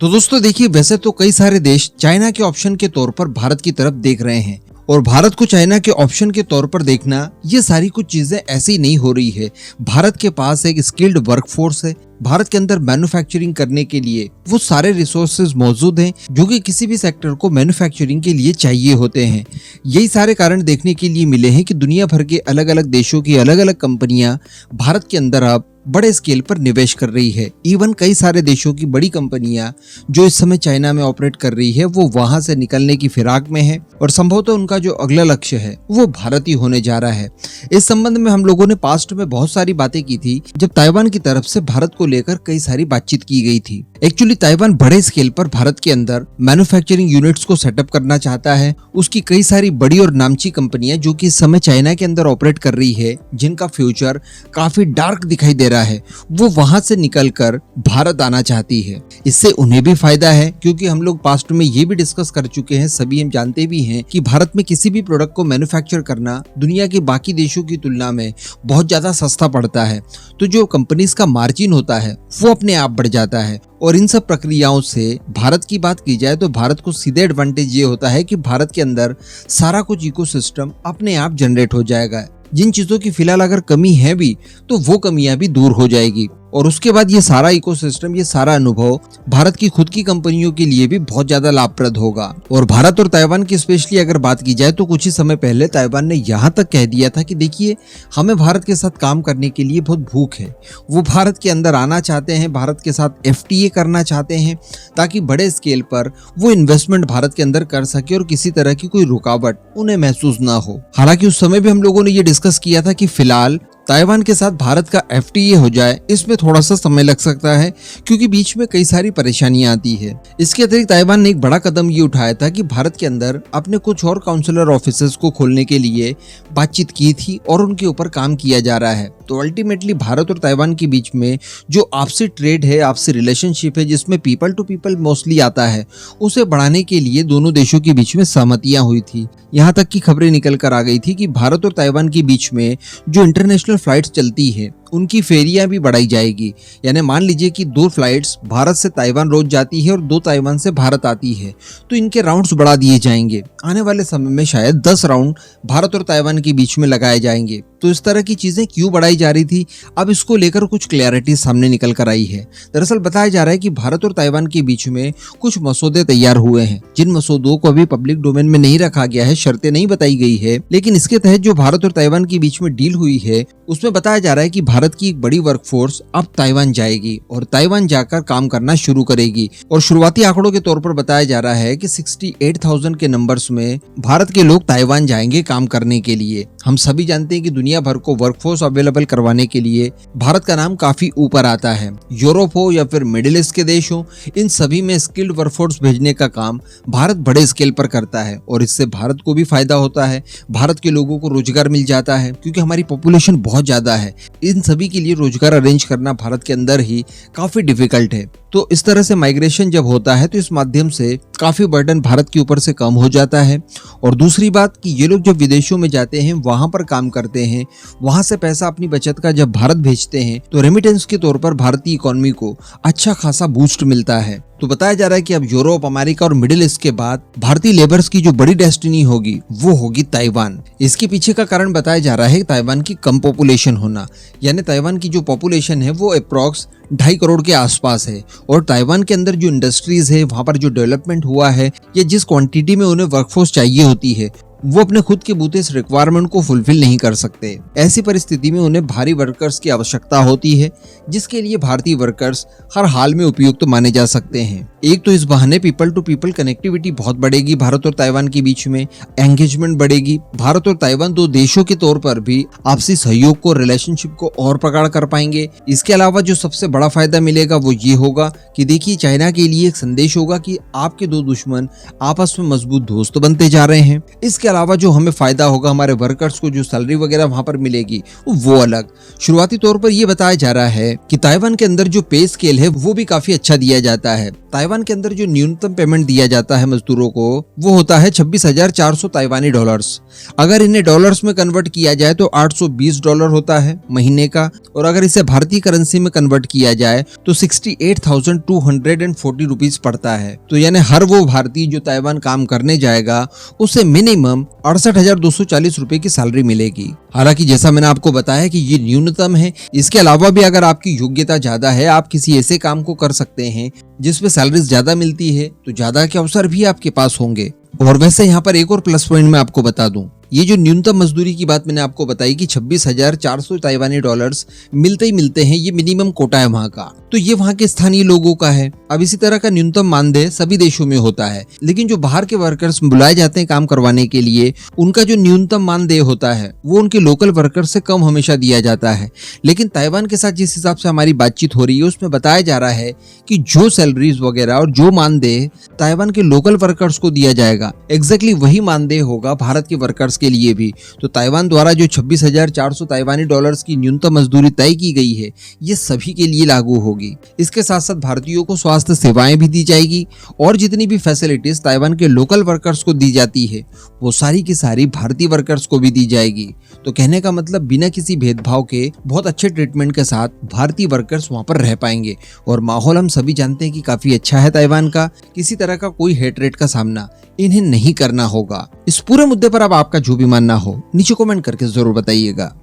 तो दोस्तों देखिए, वैसे तो कई सारे देश चाइना के ऑप्शन के तौर पर भारत की तरफ देख रहे हैं और भारत को चाइना के ऑप्शन के तौर पर देखना, ये सारी कुछ चीजें ऐसे ही नहीं हो रही है। भारत के पास एक स्किल्ड वर्कफोर्स है। भारत के अंदर मैन्युफैक्चरिंग करने के लिए वो सारे रिसोर्सेज मौजूद हैं जो कि किसी भी सेक्टर को मैन्युफैक्चरिंग के लिए चाहिए होते हैं। यही सारे कारण देखने के लिए मिले हैं कि दुनिया भर के अलग अलग देशों की अलग अलग कंपनियां भारत के अंदर अब बड़े स्केल पर निवेश कर रही है। इवन कई सारे देशों की बड़ी कंपनियां जो इस समय चाइना में ऑपरेट कर रही है, वो वहां से निकलने की फिराक में है और संभवतः उनका जो अगला लक्ष्य है वो भारत ही होने जा रहा है। इस संबंध में हम लोगों ने पास्ट में बहुत सारी बातें की थी, जब ताइवान की तरफ से भारत को लेकर कई सारी बातचीत की गई थी। एक्चुअली ताइवान बड़े स्केल पर भारत के अंदर मैन्युफैक्चरिंग यूनिट्स को सेटअप करना चाहता है। उसकी कई सारी बड़ी और नामची कंपनियां जो कि इस समय चाइना के अंदर ऑपरेट कर रही है, जिनका फ्यूचर काफी डार्क दिखाई दे रहा है, वो वहां से निकलकर भारत आना चाहती है। इससे उन्हें भी फायदा है, क्योंकि हम लोग पास्ट में ये भी डिस्कस कर चुके हैं, सभी हम जानते भी हैं कि भारत में किसी भी प्रोडक्ट को मैन्युफैक्चर करना दुनिया के बाकी देशों की तुलना में बहुत ज्यादा सस्ता पड़ता है। तो जो कंपनीज का मार्जिन होता है वो अपने आप बढ़ जाता है। और इन सब प्रक्रियाओं से भारत की बात की जाए तो भारत को सीधे एडवांटेज ये होता है कि भारत के अंदर सारा कुछ इकोसिस्टम अपने आप जनरेट हो जाएगा। जिन चीजों की फिलहाल अगर कमी है भी, तो वो कमियां भी दूर हो जाएगी और उसके बाद ये सारा इकोसिस्टम, ये सारा अनुभव भारत की खुद की कंपनियों के लिए भी बहुत ज्यादा लाभप्रद होगा। और भारत और ताइवान की स्पेशली अगर बात की जाए तो कुछ ही समय पहले ताइवान ने यहाँ तक कह दिया था कि देखिए, हमें भारत के साथ काम करने के लिए बहुत भूख है। वो भारत के अंदर आना चाहते हैं, भारत के साथ FTA करना चाहते हैं, ताकि बड़े स्केल पर वो इन्वेस्टमेंट भारत के अंदर कर सके और किसी तरह की कोई रुकावट उन्हें महसूस ना हो। हालांकि उस समय भी हम लोगों ने ये डिस्कस किया था कि फिलहाल ताइवान के साथ भारत का FTA हो जाए, इसमें थोड़ा सा समय लग सकता है, क्योंकि बीच में कई सारी परेशानियां आती है। इसके अतिरिक्त ताइवान ने एक बड़ा कदम ये उठाया था कि भारत के अंदर अपने कुछ और काउंसलर ऑफिसेस को खोलने के लिए बातचीत की थी और उनके ऊपर काम किया जा रहा है। तो अल्टीमेटली भारत और ताइवान के बीच में जो आपसी ट्रेड है, आपसी रिलेशनशिप है, जिसमें पीपल टू पीपल मोस्टली आता है, उसे बढ़ाने के लिए दोनों देशों के बीच में सहमतियां हुई थी। यहाँ तक की खबरें निकल कर आ गई थी कि भारत और ताइवान के बीच में जो इंटरनेशनल फ्लाइट्स चलती है, उनकी फेरियां भी बढ़ाई जाएगी। यानी मान लीजिए कि 2 फ्लाइट्स भारत से ताइवान रोज जाती है और 2 ताइवान से भारत आती है, तो इनके राउंड्स बढ़ा दिए जाएंगे। आने वाले समय में शायद 10 राउंड भारत और ताइवान के बीच में लगाए जाएंगे। तो इस तरह की चीजें क्यों बढ़ाई जा रही थी, अब इसको लेकर कुछ क्लैरिटी सामने निकल कर आई है। दरअसल बताया जा रहा है कि भारत और ताइवान के बीच में कुछ मसौदे तैयार हुए हैं, जिन मसौदों को अभी पब्लिक डोमेन में नहीं रखा गया है, शर्तें नहीं बताई गई है, लेकिन इसके तहत जो भारत और ताइवान के बीच में डील हुई है, उसमें बताया जा रहा है कि भारत की एक बड़ी वर्कफोर्स अब ताइवान जाएगी और ताइवान जाकर काम करना शुरू करेगी। और शुरुआती आंकड़ों के तौर पर बताया जा रहा है कि 68,000 के नंबर्स में भारत के लोग ताइवान जाएंगे काम करने के लिए। हम सभी जानते हैं कि दुनिया भर को वर्कफोर्स अवेलेबल करवाने के लिए भारत का नाम काफी ऊपर आता है। यूरोप हो या फिर मिडिल ईस्ट के देश हो, इन सभी में स्किल्ड वर्कफोर्स भेजने का काम भारत बड़े स्केल पर करता है और इससे भारत को भी फायदा होता है। भारत के लोगों को रोजगार मिल जाता है, क्योंकि हमारी पॉपुलेशन बहुत ज्यादा है। इन सभी के लिए रोजगार अरेंज करना भारत के अंदर ही काफी डिफिकल्ट है। तो इस तरह से माइग्रेशन जब होता है तो इस माध्यम से काफी बर्डन भारत के ऊपर से कम हो जाता है। और दूसरी बात कि ये लोग जब विदेशों में जाते हैं, वहां पर काम करते हैं, वहां से पैसा अपनी बचत का जब भारत भेजते हैं, तो रेमिटेंस के तौर पर भारतीय इकोनॉमी को अच्छा खासा बूस्ट मिलता है। तो बताया जा रहा है कि अब यूरोप, अमेरिका और मिडिल ईस्ट के बाद भारतीय लेबर्स की जो बड़ी डेस्टिनी होगी वो होगी ताइवान। इसके पीछे का कारण बताया जा रहा है ताइवान की कम पॉपुलेशन होना। यानी ताइवान की जो पॉपुलेशन है वो अप्रॉक्स 2.5 करोड़ के आसपास है और ताइवान के अंदर जो इंडस्ट्रीज है, वहां पर जो डेवलपमेंट हुआ है, या जिस क्वांटिटी में उन्हें वर्कफोर्स चाहिए होती है, वो अपने खुद के बूते इस रिक्वायरमेंट को फुलफिल नहीं कर सकते। ऐसी परिस्थिति में उन्हें भारी वर्कर्स की आवश्यकता होती है, जिसके लिए भारतीय वर्कर्स हर हाल में उपयुक्त तो माने जा सकते हैं। एक तो इस बहाने पीपल टू पीपल कनेक्टिविटी बहुत बढ़ेगी, भारत और ताइवान के बीच में एंगेजमेंट बढ़ेगी। भारत और ताइवान 2 देशों के तौर पर भी आपसी सहयोग को, रिलेशनशिप को और प्रगाढ़ कर पाएंगे। इसके अलावा जो सबसे बड़ा फायदा मिलेगा वो ये होगा कि देखिए, चाइना के लिए एक संदेश होगा कि आपके 2 दुश्मन आपस में मजबूत दोस्त बनते जा रहे हैं। इसके अलावा जो हमें फायदा होगा, हमारे वर्कर्स को जो सैलरी वगैरह वहां पर मिलेगी वो अलग। शुरुआती तौर पर ये बताया जा रहा है कि ताइवान के अंदर जो पे स्केल है वो भी काफी अच्छा दिया जाता है। ताइवान के अंदर जो न्यूनतम पेमेंट दिया जाता है मजदूरों को वो होता है 26,400 ताइवानी डॉलर्स। अगर इन्हें डॉलर्स में कन्वर्ट किया जाए तो $820 होता है महीने का, और अगर इसे भारतीय करेंसी में कन्वर्ट किया जाए तो 68,240 रुपीज पड़ता है। तो यानी हर वो भारतीय जो ताइवान काम करने जाएगा उसे मिनिमम 68,240 रुपए की सैलरी मिलेगी। हालांकि जैसा मैंने आपको बताया कि ये न्यूनतम है, इसके अलावा भी अगर आपकी योग्यता ज्यादा है, आप किसी ऐसे काम को कर सकते हैं जिसमें सैलरीज ज्यादा मिलती है, तो ज्यादा के अवसर भी आपके पास होंगे। और वैसे यहाँ पर एक और प्लस पॉइंट मैं आपको बता दूं, ये जो न्यूनतम मजदूरी की बात मैंने आपको बताई कि 26,400 ताइवानी डॉलर्स मिलते ही मिलते हैं, ये मिनिमम कोटा है वहाँ का, तो ये वहाँ के स्थानीय लोगों का है। अब इसी तरह का न्यूनतम मानदेय सभी देशों में होता है, लेकिन जो बाहर के वर्कर्स बुलाए जाते हैं काम करवाने के लिए, उनका जो न्यूनतम मानदेय होता है वो उनके लोकल वर्कर से कम हमेशा दिया जाता है। लेकिन ताइवान के साथ जिस हिसाब से हमारी बातचीत हो रही है उसमें बताया जा रहा है कि जो सैलरीज वगैरह और जो मानदेय ताइवान के लोकल वर्कर्स को दिया जाएगा, एग्जैक्टली वही मानदेय होगा भारत के वर्कर्स के लिए भी। तो ताइवान द्वारा जो 26,400 ताइवानी डॉलर्स की न्यूनतम मजदूरी तय की गई है, ये सभी के लिए लागू होगी। इसके साथ साथ भारतीयों को स्वास्थ्य सेवाएं भी दी जाएगी, और जितनी भी फैसिलिटीज ताइवान के लोकल वर्कर्स को दी जाती है वो सारी की सारी भारतीय वर्कर्स को भी दी जाएगी। तो कहने का मतलब बिना किसी भेदभाव के बहुत अच्छे ट्रीटमेंट के साथ भारतीय वर्कर्स वहां पर रह पाएंगे। और माहौल हम सभी जानते हैं कि काफी अच्छा है ताइवान का, किसी तरह का कोई हेटरेट का सामना इन्हें नहीं करना होगा। इस पूरे मुद्दे पर अब आपका जो भी मानना हो नीचे कमेंट करके जरूर बताइएगा।